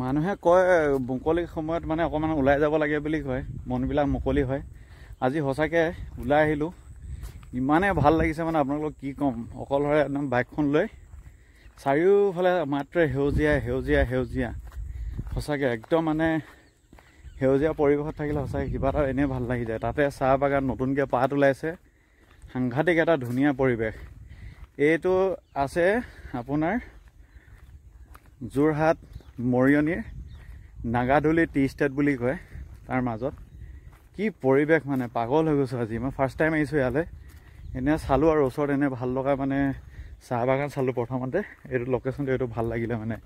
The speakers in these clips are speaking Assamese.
মানুহে কয় মুকলি সময়ত মানে অকণমান ওলাই যাব লাগে বুলি কয়, মনবিলাক মুকলি হয়। আজি সঁচাকৈ ওলাই আহিলোঁ, ইমানেই ভাল লাগিছে মানে আপোনালোকক কি ক'ম। অকলশৰে একদম বাইকখন লৈ চাৰিওফালে মাত্ৰ সেউজীয়া সেউজীয়া সেউজীয়া, সঁচাকৈ একদম মানে সেউজীয়া পৰিৱেশত থাকিলে সঁচাকৈ কিবা এটা এনেই ভাল লাগি যায়। তাতে চাহ বাগান নতুনকৈ পাত ওলাইছে, সাংঘাতিক এটা ধুনীয়া পৰিৱেশ। এইটো আছে আপোনাৰ যোৰহাট মৰিয়নিৰ নাগাধুলি টি ষ্টেট বুলি কয়। তাৰ মাজত কি পৰিৱেশ মানে পাগল হৈ গৈছোঁ আজি। মই ফাৰ্ষ্ট টাইম আহিছোঁ ইয়ালৈ, এনে চালোঁ আৰু ওচৰত এনে ভাল লগা মানে চাহ বাগান চালোঁ প্ৰথমতে। এইটো লোকেশ্যনটো এইটো ভাল লাগিলে মানে,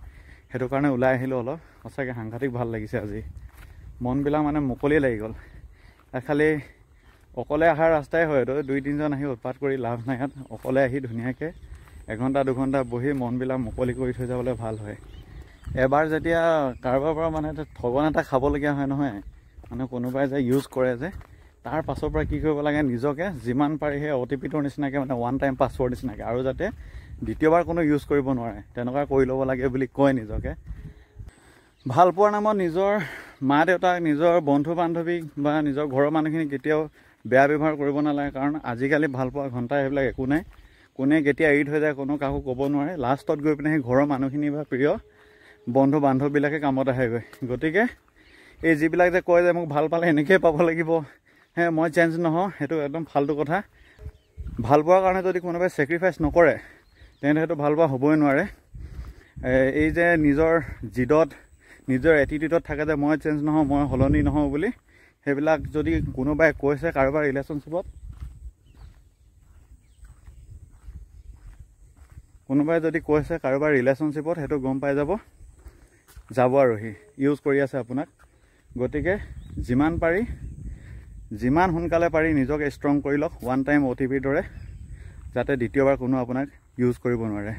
সেইটো কাৰণে ওলাই আহিলোঁ অলপ। সঁচাকৈ সাংঘাতিক ভাল লাগিছে আজি, মনবিলাক মানে মুকলি লাগি গ'ল। খালি অকলে অহাৰ ৰাস্তাই হয় এইটো, 2-3জন আহি উৎপাত কৰি লাভ নাই ইয়াত। অকলে আহি ধুনীয়াকৈ 1-2 ঘণ্টা বহি মনবিলাক মুকলি কৰি থৈ যাবলৈ ভাল হয়। এবাৰ যেতিয়া কাৰোবাৰ পৰা মানে ঠগন এটা খাবলগীয়া হয় নহয়, মানে কোনোবাই যে ইউজ কৰে যে, তাৰ পাছৰ পৰা কি কৰিব লাগে, নিজকে যিমান পাৰি সেই OTPটোৰ নিচিনাকৈ মানে 1 টাইম পাছৱৰ্ড নিচিনাকৈ, আৰু যাতে দ্বিতীয়বাৰ কোনো ইউজ কৰিব নোৱাৰে তেনেকুৱা কৰি ল'ব লাগে বুলি কয় নিজকে। ভালপোৱাৰ নামত নিজৰ মা দেউতাক, নিজৰ বন্ধু বান্ধৱীক বা নিজৰ ঘৰৰ মানুহখিনিক কেতিয়াও বেয়া ব্যৱহাৰ কৰিব নালাগে। কাৰণ আজিকালি ভালপোৱা ঘণ্টা সেইবিলাক একো নাই, কোনে কেতিয়া এৰি থৈ যায় কোনো কাকো ক'ব নোৱাৰে। লাষ্টত গৈ পিনে সেই ঘৰৰ মানুহখিনি বা প্ৰিয় বন্ধু বান্ধৱবিলাকে কামত আহেগৈ। গতিকে এই যিবিলাক যে কয় যে মোক ভাল পালে এনেকৈয়ে পাব লাগিব, মই চেঞ্জ নহওঁ, সেইটো একদম ফাল্টু কথা। ভাল পোৱাৰ কাৰণে যদি কোনোবাই ছেক্ৰিফাইচ নকৰে তেন্তে সেইটো ভাল পোৱা হ'বই নোৱাৰে। এই যে নিজৰ জিদত, নিজৰ এটিটিউডত থাকে যে মই চেঞ্জ নহওঁ, মই সলনি নহওঁ বুলি, সেইবিলাক যদি কোনোবাই কৈছে কাৰোবাৰ ৰিলেশ্যনশ্বিপত, সেইটো গম পাই যাব আৰু সি ইউজ কৰি আছে আপোনাক। গতিকে যিমান সোনকালে পাৰি নিজকে ষ্ট্ৰং কৰি লওক 1 টাইম OTPৰ দৰে, যাতে দ্বিতীয়বাৰ কোনো আপোনাক ইউজ কৰিব নোৱাৰে।